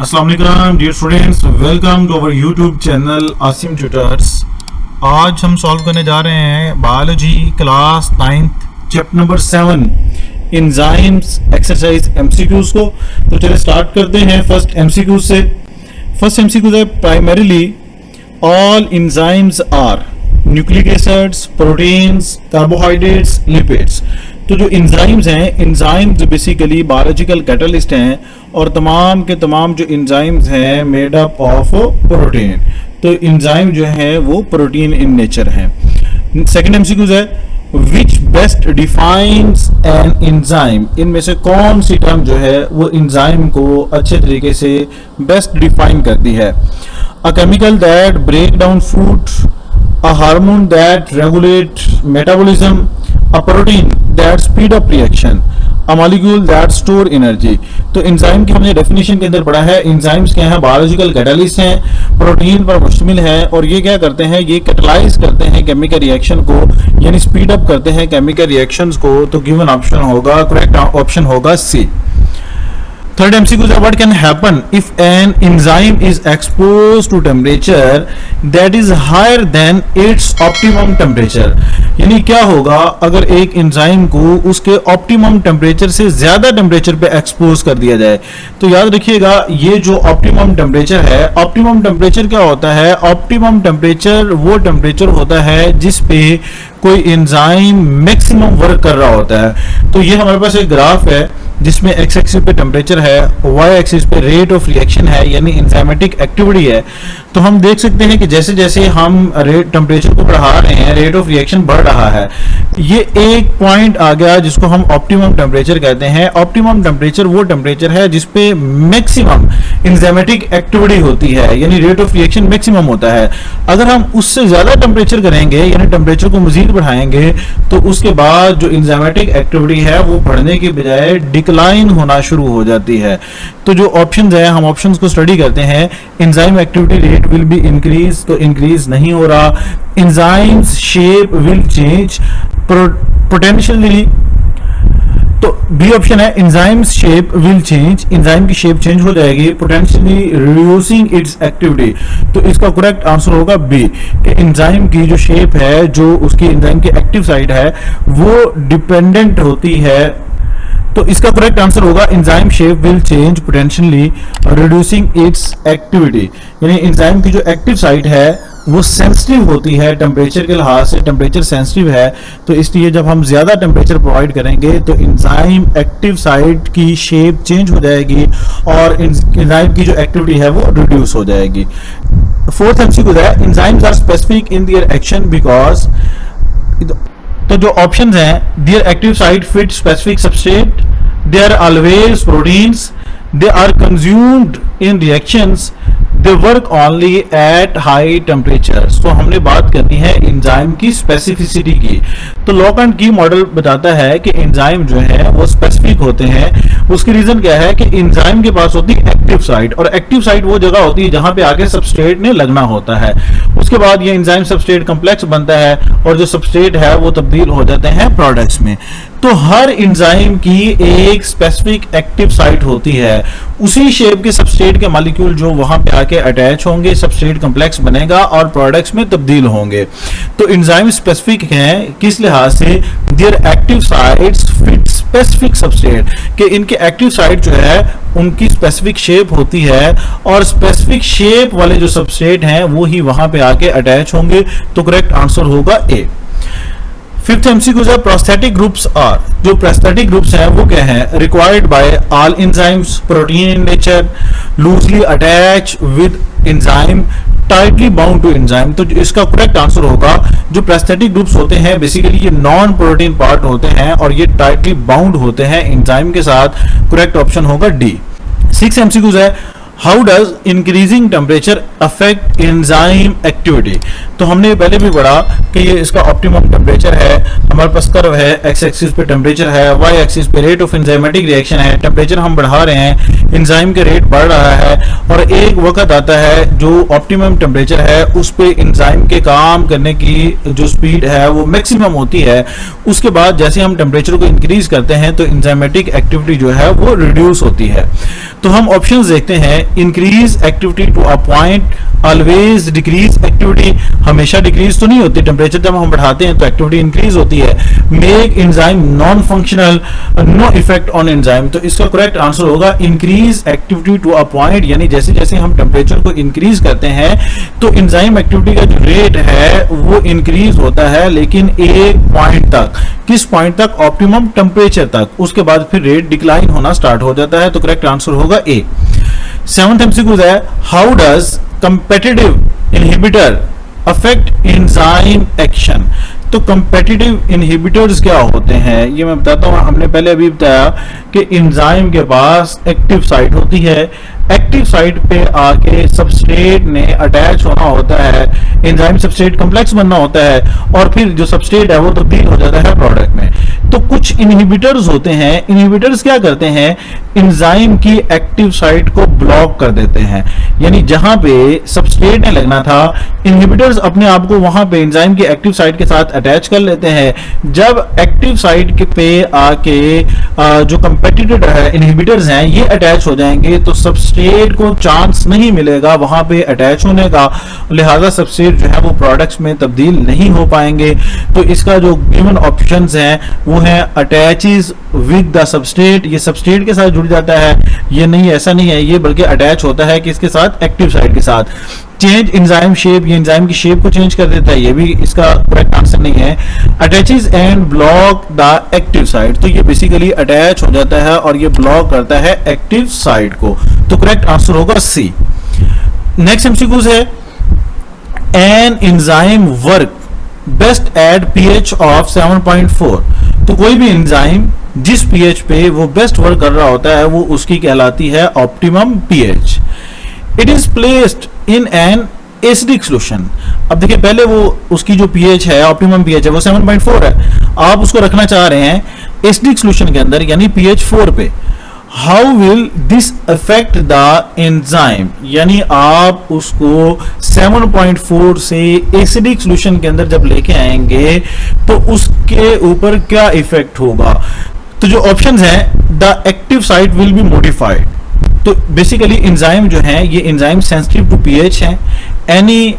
अस्सलाम वालेकुम dear students, welcome to our YouTube channel Asim tutors. आज हम सॉल्व करने जा रहे हैं biology class 9th chapter number 7 enzymes exercise MCQs को। तो चलिए स्टार्ट करते हैं फर्स्ट एमसीक्यू से। फर्स्ट एमसीक्यू है primarily all enzymes are nucleic acids, proteins, carbohydrates, lipids. तो जो एंजाइम्स हैं, एंजाइम्स बेसिकली बायोलॉजिकल कैटलिस्ट हैं और तमाम के तमाम जो एंजाइम्स हैं मेड अप ऑफ प्रोटीन। तो एंजाइम जो है वो प्रोटीन इन नेचर है। सेकंड एमसीक्यू है विच बेस्ट डिफाइंस एन एंजाइम। इनमें से कौन सी टर्म जो है वो एंजाइम को अच्छे तरीके से बेस्ट डिफाइन करती है। A chemical that break down food, a hormone that regulate metabolism, a protein that speed up reaction, a molecule that store energy। तो एंजाइम की हमने डेफिनेशन के अंदर पढ़ा है। एंजाइम्स क्या है? बायोलॉजिकल कैटलिस्ट हैं, प्रोटीन पर मुश्तमिल है और ये क्या करते हैं? ये कैटलाइज करते हैं केमिकल रिएक्शन को, यानी स्पीड अप करते हैं केमिकल रिएक्शंस को। तो गिवन ऑप्शन होगा, करेक्ट ऑप्शन होगा सी। Third MCQ is what can happen if an enzyme is exposed to temperature that is higher than its optimum temperature। यानी क्या होगा अगर एक एंजाइम को उसके ऑप्टिमम टेम्परेचर से ज्यादा टेम्परेचर पे एक्सपोज कर दिया जाए। तो याद रखिएगा ये जो ऑप्टिमम टेम्परेचर है, ऑप्टिमम टेम्परेचर क्या होता है? ऑप्टिमम टेम्परेचर वो टेम्परेचर होता है जिस पे कोई एंजाइम मैक्सिमम वर्क कर रहा होता है। तो ये हमारे पास एक ग्राफ है जिसमें एक्स एक्सिस पे टेम्परेचर है, वाई एक्सिस पे रेट ऑफ रिएक्शन है यानी एंजाइमेटिक एक्टिविटी है। तो हम देख सकते हैं कि जैसे जैसे हम रेट टेम्परेचर को बढ़ा रहे हैं रेट ऑफ रिएक्शन बढ़ रहा है। ये एक पॉइंट आ गया जिसको हम ऑप्टिमम टेम्परेचर कहते हैं। ऑप्टिमम टेम्परेचर वो टेम्परेचर है जिसपे मैक्सिमम एंजाइमेटिक एक्टिविटी होती है यानी रेट ऑफ रिएक्शन मैक्सिमम होता है। अगर हम उससे ज्यादा टेम्परेचर करेंगे यानी टेम्परेचर को मजीद बढ़ाएंगे तो उसके बाद जो एंजाइमेटिक एक्टिविटी है वो बढ़ने के बजाय डिक्लाइन होना शुरू हो जाती है। तो जो ऑप्शंस है हम ऑप्शंस को स्टडी करते हैं। Enzyme activity rate will be increase, तो इंक्रीज नहीं हो रहा। Enzymes shape will change potentially, तो बी ऑप्शन है enzymes shape will change, enzyme की शेप चेंज हो जाएगी, पोटेंशियली रिड्यूसिंग इट्स एक्टिविटी। तो इसका करेक्ट आंसर होगा बी कि एंजाइम की जो शेप है, जो उसकी एंजाइम की एक्टिव साइट है वो डिपेंडेंट होती है। तो इसका करेक्ट आंसर होगा enzyme shape will change potentially reducing it's activity. यानी एंजाइम की जो एक्टिव साइट है वो सेंसिटिव होती है टेम्परेचर के लिहाज से, टेम्परेचर सेंसिटिव है। तो इसलिए जब हम ज्यादा टेम्परेचर प्रोवाइड करेंगे तो एंजाइम एक्टिव साइट की शेप चेंज हो जाएगी और एंजाइम की जो एक्टिविटी है वो रिड्यूस हो जाएगी। फोर्थ एमसीक्यू है enzymes are specific in their action because. तो जो ऑप्शंस हैं their active site fit specific substrate, they are always proteins, they are consumed in reactions, they work only at high temperatures. तो हमने बात करनी है enzyme की स्पेसिफिसिटी की। तो लॉक एंड की मॉडल बताता है कि एंजाइम जो है वो स्पेसिफिक होते हैं। उसकी रीजन क्या है कि एंजाइम के पास होती है एक्टिव साइट, और एक्टिव साइट वो जगह होती है जहां पे आगे सबस्ट्रेट ने लगना होता है। उसके बाद ये एंजाइम सबस्ट्रेट कॉम्प्लेक्स बनता है और जो सबस्ट्रेट है वो तब्दील हो जाते हैं प्रोडक्ट्स में। तो हर एंजाइम की एक स्पेसिफिक एक्टिव साइट होती है, उसी शेप के सबस्ट्रेट के मॉलिक्यूल जो वहां पे आके अटैच होंगे, सबस्ट्रेट कॉम्प्लेक्स बनेगा और प्रोडक्ट्स में तब्दील होंगे। तो एंजाइम स्पेसिफिक हैं किस लिहाज से? Their active sites fit specific substrate, कि इनके एक्टिव साइट जो है उनकी स्पेसिफिक शेप होती है और स्पेसिफिक शेप वाले जो सबस्ट्रेट हैं वो ही वहां पे आके अटैच होंगे। तो करेक्ट आंसर होगा ए। फिफ्थ एमसीक्यू है प्रोस्थेटिक ग्रुप्स आर। जो प्रोस्थेटिक ग्रुप्स हैं वो क्या हैं? Required by all enzymes, protein in nature, loosely attach with enzyme, tightly bound to enzyme. तो इसका करेक्ट आंसर होगा जो प्रोस्थेटिक ग्रुप्स होते हैं बेसिकली ये नॉन प्रोटीन पार्ट होते हैं और ये टाइटली बाउंड होते हैं एंजाइम के साथ। करेक्ट ऑप्शन होगा डी। सिक्स एमसीक्यू है how does increasing temperature affect enzyme activity. तो हमने पहले भी पढ़ा कि ये इसका ऑप्टिमम टेम्परेचर है, हमारे पास कर्व है, एक्स एक्सिस पे टेम्परेचर है, वाई एक्सिस पे रेट ऑफ एंजाइमेटिक रिएक्शन है। टेम्परेचर हम बढ़ा रहे हैं, एंजाइम के रेट बढ़ रहा है और एक वक्त आता है जो ऑप्टिमम टेम्परेचर है उस पे एंजाइम के काम करने की जो स्पीड है वो मैक्सिमम होती है। उसके बाद जैसे हम टेम्परेचर को इंक्रीज करते हैं तो एंजाइमेटिक एक्टिविटी जो है वो रिड्यूस होती है। तो हम ऑप्शंस देखते हैं increase activity to a point, always decrease activity, हमेशा डिक्रीज तो नहीं होती, टेम्परेचर जब हम बढ़ाते हैं तो एक्टिविटी इंक्रीज होती है, make enzyme non functional, no effect on enzyme. तो इसका करेक्ट आंसर होगा increase activity to a point, यानी जैसे जैसे हम टेम्परेचर को इंक्रीज करते हैं तो एंजाइम एक्टिविटी का जो रेट है वो इंक्रीज होता है, लेकिन एक पॉइंट तक। किस पॉइंट तक? ऑप्टिमम टेम्परेचर तक। उसके बाद फिर रेट डिक्लाइन होना स्टार्ट हो जाता है। तो करेक्ट आंसर होगा ए। 7th MCQ है, how does competitive inhibitor affect enzyme action. तो कंपेटिटिव इनहिबिटर्स क्या होते हैं ये मैं बताता हूँ। हमने पहले अभी बताया कि एंजाइम के पास एक्टिव साइट होती है, एक्टिव साइट पे आके सबस्ट्रेट ने अटैच होना होता है, एंजाइम सबस्ट्रेट कॉम्प्लेक्स बनना होता है और फिर जो सबस्ट्रेट है वो तब्दील हो जाता है प्रोडक्ट में। तो कुछ इनहिबिटर्स होते हैं, इनहिबिटर्स क्या करते हैं, एंजाइम की एक्टिव साइट को ब्लॉक कर देते हैं, यानी जहां पे सबस्ट्रेट ने लगना था इनहिबिटर्स अपने आप को वहां पे एंजाइम की एक्टिव साइट के साथ अटैच कर लेते हैं। जब एक्टिव साइट के पे आके जो कंपेटिटिव इनहिबिटर्स हैं ये अटैच हो जाएंगे तो सबस्ट्रेट को चांस नहीं मिलेगा वहां पे अटैच होने का, लिहाजा सबस्ट्रेट जो है वो प्रोडक्ट्स में तब्दील नहीं हो पाएंगे। तो इसका जो गिवन ऑप्शंस हैं वो है अटैचेस विद द सबस्ट्रेट, ये सबस्ट्रेट के साथ जुड़ जाता है, ये नहीं, ऐसा नहीं है, ये बल्कि अटैच होता है किसके साथ, एक्टिव साइट के साथ। चेंज एंजाइम शेप, ये एंजाइम की शेप को चेंज कर देता है, ये भी इसका करेक्ट आंसर नहीं है। Attaches and block the active site, तो ये बेसिकली अटैच हो जाता है और ये ब्लॉक करता है एक्टिव साइट को। तो करेक्ट आंसर होगा सी। नेक्स्ट एमसीक्यू है, an enzyme work best at pH of 7.4। तो कोई भी एंजाइम जिस pH पे वो बेस्ट वर्क कर रहा होता है वो उसकी कहलाती है optimum pH। It is placed in an acidic solution. अब देखिए पहले वो उसकी जो pH है, ऑप्टिमम pH है वो 7.4 है, आप उसको रखना चाह रहे हैं एसिडिक सोल्यूशन के अंदर यानी pH 4 पे। How will this affect the enzyme, यानी आप उसको 7.4 से एसिडिक सोल्यूशन के अंदर जब लेके आएंगे तो उसके ऊपर क्या इफेक्ट होगा। तो जो ऑप्शंस हैं, the active site will be modified. तो बेसिकली एंजाइम जो है ये एंजाइम सेंसिटिव टू पीएच है, any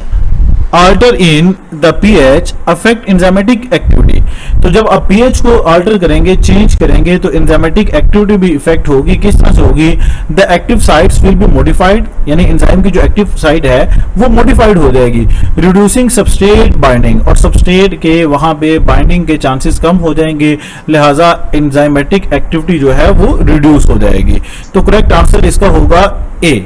alter in the pH affect enzymatic activity। तो जब आप pH को alter करेंगे, चेंज करेंगे तो enzymatic activity भी इफेक्ट होगी। किस तरह से होगी, the active sites will be modified, यानी एंजाइम की जो एक्टिव साइट है वो मॉडिफाइड हो जाएगी, reducing substrate binding, और सबस्ट्रेट के वहां पे बाइंडिंग के चांसेस कम हो जाएंगे, लिहाजा enzymatic एक्टिविटी जो है वो रिड्यूस हो जाएगी। तो करेक्ट आंसर इसका होगा ए।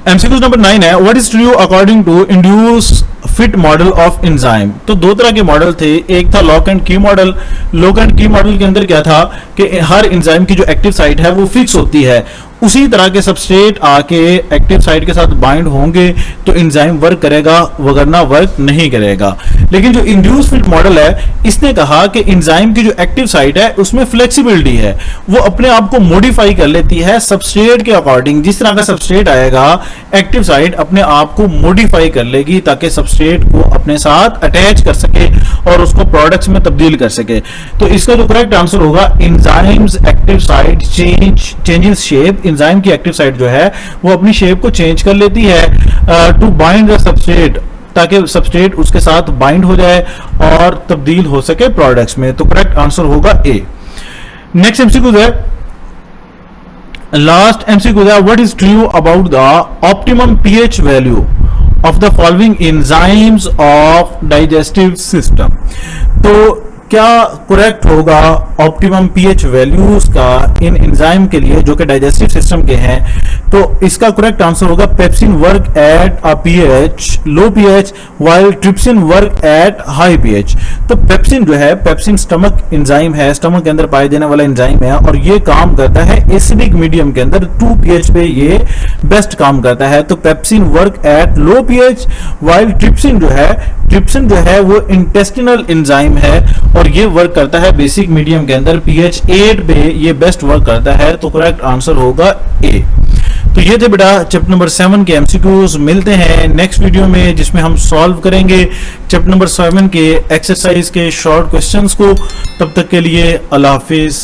MCQ नंबर 9 है, what is true according to induce fit model of enzyme. तो दो तरह के मॉडल थे, एक था lock and key model. Lock and key model के अंदर क्या था कि हर एंजाइम की जो एक्टिव साइट है वो फिक्स होती है, उसी तरह के सबस्ट्रेट आके एक्टिव साइट के साथ बाइंड होंगे तो एंजाइम वर्क करेगा, वरना वर्क नहीं करेगा। लेकिन जो इंड्यूस फिट मॉडल है इसने कहा कि एंजाइम की जो एक्टिव साइट है उसमें फ्लेक्सिबिलिटी है, वो अपने आप को मॉडिफाई कर लेती है सबस्ट्रेट के अकॉर्डिंग। जिस तरह का सबस्ट्रेट आएगा एक्टिव साइट अपने आप को मॉडिफाई कर लेगी ताकि सबस्ट्रेट को अपने साथ अटैच कर सके और उसको प्रोडक्ट्स में तब्दील कर सके। तो इसका जो करेक्ट आंसर होगा, enzymes active site changes shape, enzyme की एक्टिव साइट जो है वो अपनी शेप को चेंज कर लेती है टू बाइंड द सबस्ट्रेट, ताकि सबस्ट्रेट उसके साथ बाइंड हो जाए और तब्दील हो सके प्रोडक्ट्स में। तो करेक्ट आंसर होगा ए। नेक्स्ट एमसीक्यू है, लास्ट एमसीक्यू है, what is true about the optimum pH value of the following enzymes of digestive system. तो क्या करेक्ट होगा ऑप्टिमम पीएच वैल्यूज का इन एंजाइम के लिए जो कि डाइजेस्टिव सिस्टम के हैं। तो इसका करेक्ट आंसर होगा pepsin work at a pH low pH while trypsin work at high pH. तो पेप्सिन जो है, पेप्सिन स्टमक एंजाइम है, स्टमक के अंदर पाए जाने वाला एंजाइम है और ये काम करता है एसिडिक मीडियम के अंदर 2 पीएच पे ये बेस्ट काम करता है। तो pepsin work at low pH while trypsin जो है वो इंटेस्टिनल एंजाइम है और ये वर्क करता है बेसिक मीडियम के अंदर pH 8 पे ये बेस्ट वर्क करता है। तो करेक्ट आंसर होगा ए। तो ये थे बेटा चैप्टर नंबर 7 के एमसीक्यूज। मिलते हैं नेक्स्ट वीडियो में जिसमें हम सॉल्व करेंगे चैप्टर नंबर 7 के एक्सरसाइज के शॉर्ट क्वेश्चंस को। तब तक के लिए अल्लाह हाफिज।